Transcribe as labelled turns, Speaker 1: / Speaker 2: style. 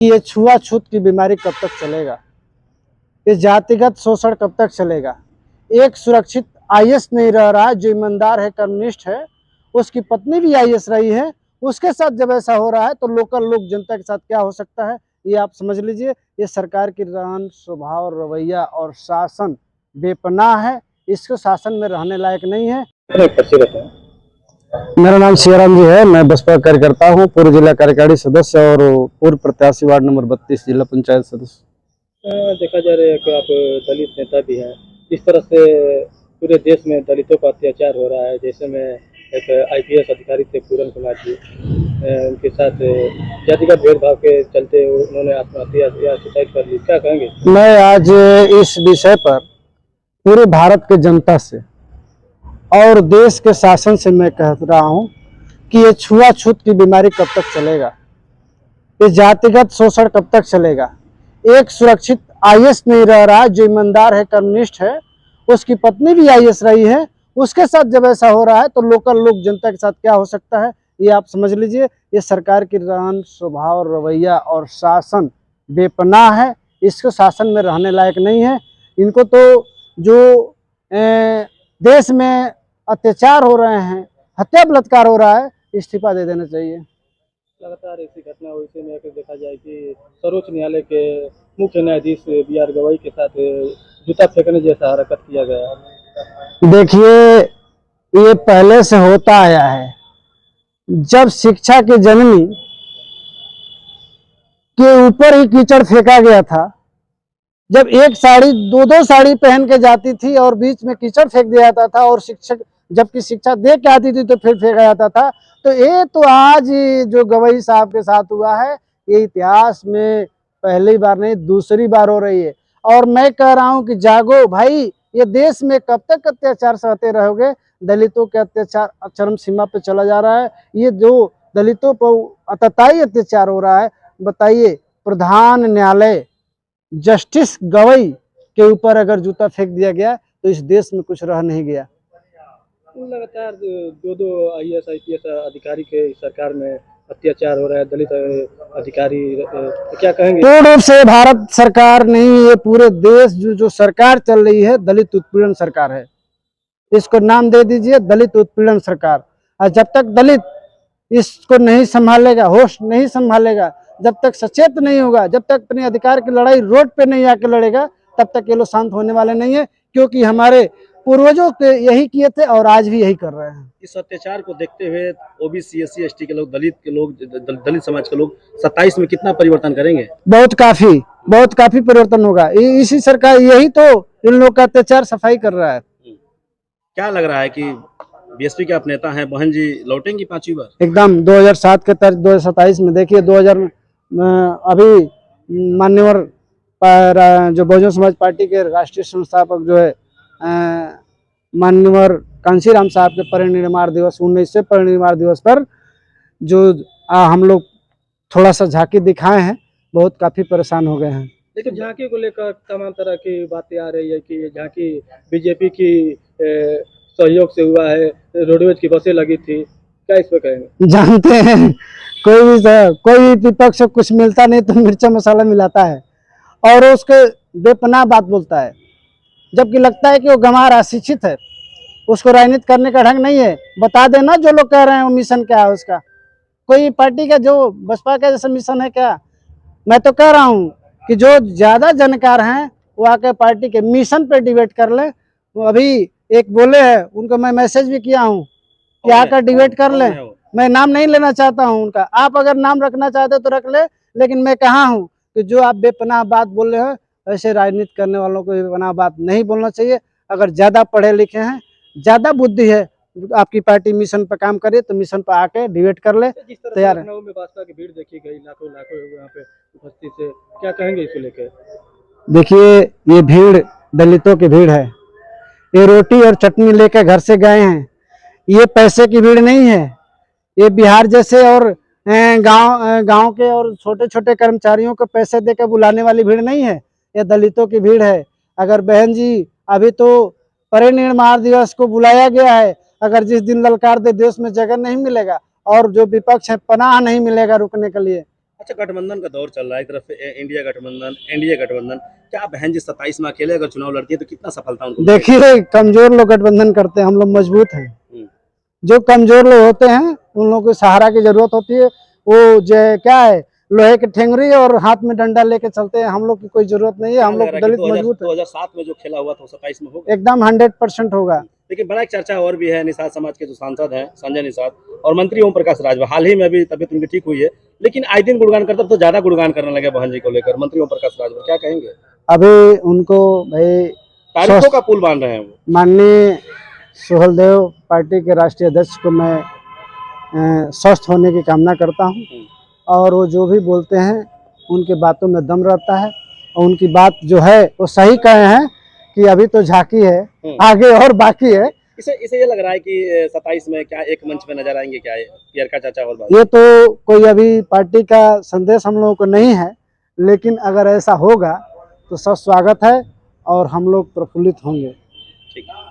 Speaker 1: ये छुआछूत की बीमारी कब तक चलेगा? ये जातिगत शोषण कब तक चलेगा? एक सुरक्षित आईएएस नहीं रह रहा है जो ईमानदार है, कर्मनिष्ठ है, उसकी पत्नी भी आईएएस रही है, उसके साथ जब ऐसा हो रहा है तो लोकल लोक जनता के साथ क्या हो सकता है, ये आप समझ लीजिए। ये सरकार की रहन स्वभाव, रवैया और शासन बेपनाह है, इसको शासन में रहने लायक नहीं है। मेरा नाम सियाराम जी है, मैं बसपा कार्यकर्ता हूँ, पूर्व जिला कार्यकारी सदस्य और पूर्व प्रत्याशी वार्ड नंबर 32 जिला पंचायत सदस्य।
Speaker 2: देखा जा रहा है कि आप दलित नेता भी हैं। इस तरह से पूरे देश में दलितों पर अत्याचार हो रहा है। जैसे में एक आईपीएस अधिकारी थे पूरन कुमार जी, उनके साथ जातिगत भेदभाव के चलते उन्होंने आत्महत्या या सुसाइड कर ली। क्या कहेंगे?
Speaker 1: मैं आज इस विषय पर पूरे भारत के जनता से और देश के शासन से मैं कह रहा हूं कि ये छुआछूत की बीमारी कब तक चलेगा, ये जातिगत शोषण कब तक चलेगा। एक सुरक्षित आईएएस नहीं रह रहा है जो ईमानदार है, कर्मनिष्ठ है, उसकी पत्नी भी आईएएस रही है, उसके साथ जब ऐसा हो रहा है तो लोकल लोक जनता के साथ क्या हो सकता है, ये आप समझ लीजिए। ये सरकार की रहन स्वभाव, रवैया और शासन बेपनाह है, इसको शासन में रहने लायक नहीं है। इनको तो जो देश में अत्याचार हो रहे हैं, हत्या बलात्कार हो रहा है, इस्तीफा दे देना चाहिए।
Speaker 2: लगातार ऐसी घटना हुई थी में अगर देखा जाए कि सर्वोच्च न्यायालय के मुख्य न्यायाधीश बीआर गवाई के साथ जूता फेंकने जैसा हरकत किया गया।
Speaker 1: देखिए, ये पहले से होता आया है। जब शिक्षा की जननी के ऊपर ही कीचड़ फेंका गया था, जब एक साड़ी दो दो साड़ी पहन के जाती थी और बीच में कीचड़ फेंक दिया जाता था, और शिक्षक जबकि शिक्षा दे के आती थी तो फिर फेंका जाता था। तो ये तो आज जो गवई साहब के साथ हुआ है, ये इतिहास में पहली बार नहीं दूसरी बार हो रही है। और मैं कह रहा हूं कि जागो भाई, ये देश में कब तक अत्याचार सहते रहोगे? दलितों के अत्याचार चरम सीमा पे चला जा रहा है। ये जो दलितों पर अतताई अत्याचार हो रहा है, बताइए, प्रधान न्यायालय जस्टिस गवई के ऊपर अगर जूता फेंक दिया गया तो इस देश में कुछ रह नहीं गया।
Speaker 2: लगातार दो आईएएस आईपीएस अधिकारी के सरकार में अत्याचार हो रहा है, दलित अधिकारी, क्या कहेंगे?
Speaker 1: पूर्ण रूप से भारत सरकार नहीं, ये पूरे देश जो सरकार चल रही है, दलित उत्पीड़न सरकार है। इसको नाम दे दीजिए दलित उत्पीड़न सरकार। और जब तक दलित इसको नहीं संभालेगा, होश नहीं संभालेगा, जब तक सचेत नहीं होगा, जब तक अपने अधिकार की लड़ाई रोड पे नहीं आके लड़ेगा, तब तक ये लोग शांत होने वाले नहीं है। क्योंकि हमारे पूर्वजों के यही किए थे और आज भी यही कर रहे हैं।
Speaker 2: इस अत्याचार को देखते हुए ओबीसी एससी एसटी के लोग, दलित के लोग, दलित समाज के लोग 27 में कितना परिवर्तन करेंगे?
Speaker 1: बहुत काफी परिवर्तन होगा। इसी सरकार यही तो इन लोग का अत्याचार सफाई कर रहा है।
Speaker 2: क्या लग रहा है कि बीएसपी के आप नेता हैं, बहन जी लौटेंगी 5वीं बार?
Speaker 1: एकदम 2007 के तर्ज 2027 में देखिए, 2000 अभी मान्यवर जो बहुजन समाज पार्टी के राष्ट्रीय संस्थापक जो है मान्यवर कांशीराम साहब के परिनिर्वाण दिवस 19वें परिनिर्वाण दिवस पर जो हम लोग थोड़ा सा झांकी दिखाए हैं, बहुत काफी परेशान हो गए हैं।
Speaker 2: लेकिन झांकी को लेकर तमाम तरह की बातें आ रही है कि ये झांकी बीजेपी की सहयोग से हुआ है, रोडवेज की बसें लगी थी। क्या इस पे कहेंगे?
Speaker 1: जानते हैं, कोई भी विपक्ष से कुछ मिलता नहीं तो मिर्चा मसाला मिलाता है और उसके बेपनाह बात बोलता है, जबकि लगता है कि वो गंवार अशिक्षित है, उसको राजनीति करने का ढंग नहीं है। बता देना जो लोग कह रहे हैं वो मिशन क्या है उसका, कोई पार्टी का जो बसपा का जैसा मिशन है क्या? मैं तो कह रहा हूँ कि जो ज्यादा जानकार हैं वो आकर पार्टी के मिशन पे डिबेट कर ले। वो अभी एक बोले हैं, उनको मैं मैसेज भी किया हूँ कि आकर डिबेट कर ले। मैं नाम नहीं लेना चाहता हूँ उनका, आप अगर नाम रखना चाहते तो रख ले, लेकिन मैं कहा हूँ कि जो आप बेपनाह बात बोल रहे हैं, ऐसे राजनीति करने वालों को बेपनाह बात नहीं बोलना चाहिए। अगर ज्यादा पढ़े लिखे हैं, ज्यादा बुद्धि है, आपकी पार्टी मिशन पर काम करे तो मिशन पर आके डिबेट कर ले, तैयार है।
Speaker 2: लखनऊ में भाजपा की भीड़ देखी गई, लाखों लाखों यहाँ पे उपस्थित से, क्या कहेंगे इसको लेकर?
Speaker 1: देखिए, ये भीड़ दलितों की भीड़ है, ये रोटी और चटनी लेकर घर से गए हैं, ये पैसे की भीड़ नहीं है। ये बिहार जैसे और गांव के और छोटे छोटे कर्मचारियों को पैसे देकर बुलाने वाली भीड़ नहीं है, ये दलितों की भीड़ है। अगर बहन जी, अभी तो परिनिर्वाण दिवस को बुलाया गया है, अगर जिस दिन ललकार दे देश में जगह नहीं मिलेगा और जो विपक्ष है पनाह नहीं मिलेगा रुकने के लिए,
Speaker 3: अच्छा, गठबंधन का दौर चल रहा है, एक तरफ इंडिया गठबंधन, एनडीए गठबंधन, क्या बहन जी 27 में अकेले अगर चुनाव लड़ती है तो कितना सफलता उनको मिलेगी?
Speaker 1: देखिए, कमजोर लोग गठबंधन करते हैं, हम लोग मजबूत हैं।
Speaker 3: हम्म,
Speaker 1: जो कमजोर लोग होते हैं उन लोगों को सहारा की जरूरत होती है। वो जो है, क्या है, लोहे की ठेंगरी और हाथ में डंडा लेके चलते हैं। हम लोग की कोई जरूरत नहीं है,
Speaker 3: क्या
Speaker 1: हम
Speaker 3: लग
Speaker 1: लोग
Speaker 3: रहा है कि
Speaker 1: दलित मजबूत है।
Speaker 3: 2007 में जो खेला हुआ था वो 27 में होगा?
Speaker 1: एकदम 100% होगा।
Speaker 3: लेकिन बड़ा एक चर्चा और भी है, निषाद समाज के जो सांसद हैं संजय निषाद और मंत्री ओम प्रकाश राजभर, हाल ही में अभी तबियत उनकी ठीक हुई है, लेकिन आए दिन गुणगान करते, अब तो ज्यादा गुणगान करने लगे बहन जी को लेकर। मंत्री ओम प्रकाश राजभर क्या कहेंगे?
Speaker 1: अभी उनको भाई
Speaker 3: तारीखों का पुल बांध रहे हैं वो।
Speaker 1: माननीय सुहलदेव पार्टी के राष्ट्रीय अध्यक्ष को मैं स्वस्थ होने की कामना करता हूं, और वो जो भी बोलते हैं उनके बातों में दम रहता है, और उनकी बात जो है वो सही कहे हैं कि अभी तो झांकी है, आगे और बाकी है।
Speaker 3: इसे इसे ये लग रहा है कि 27 में क्या एक मंच पे नजर आएंगे क्या ये पियरका चाचा और बाबू?
Speaker 1: ये तो कोई अभी पार्टी का संदेश हम लोगों को नहीं है, लेकिन अगर ऐसा होगा तो सब स्वागत है और हम लोग प्रफुल्लित होंगे।
Speaker 3: ठीक है।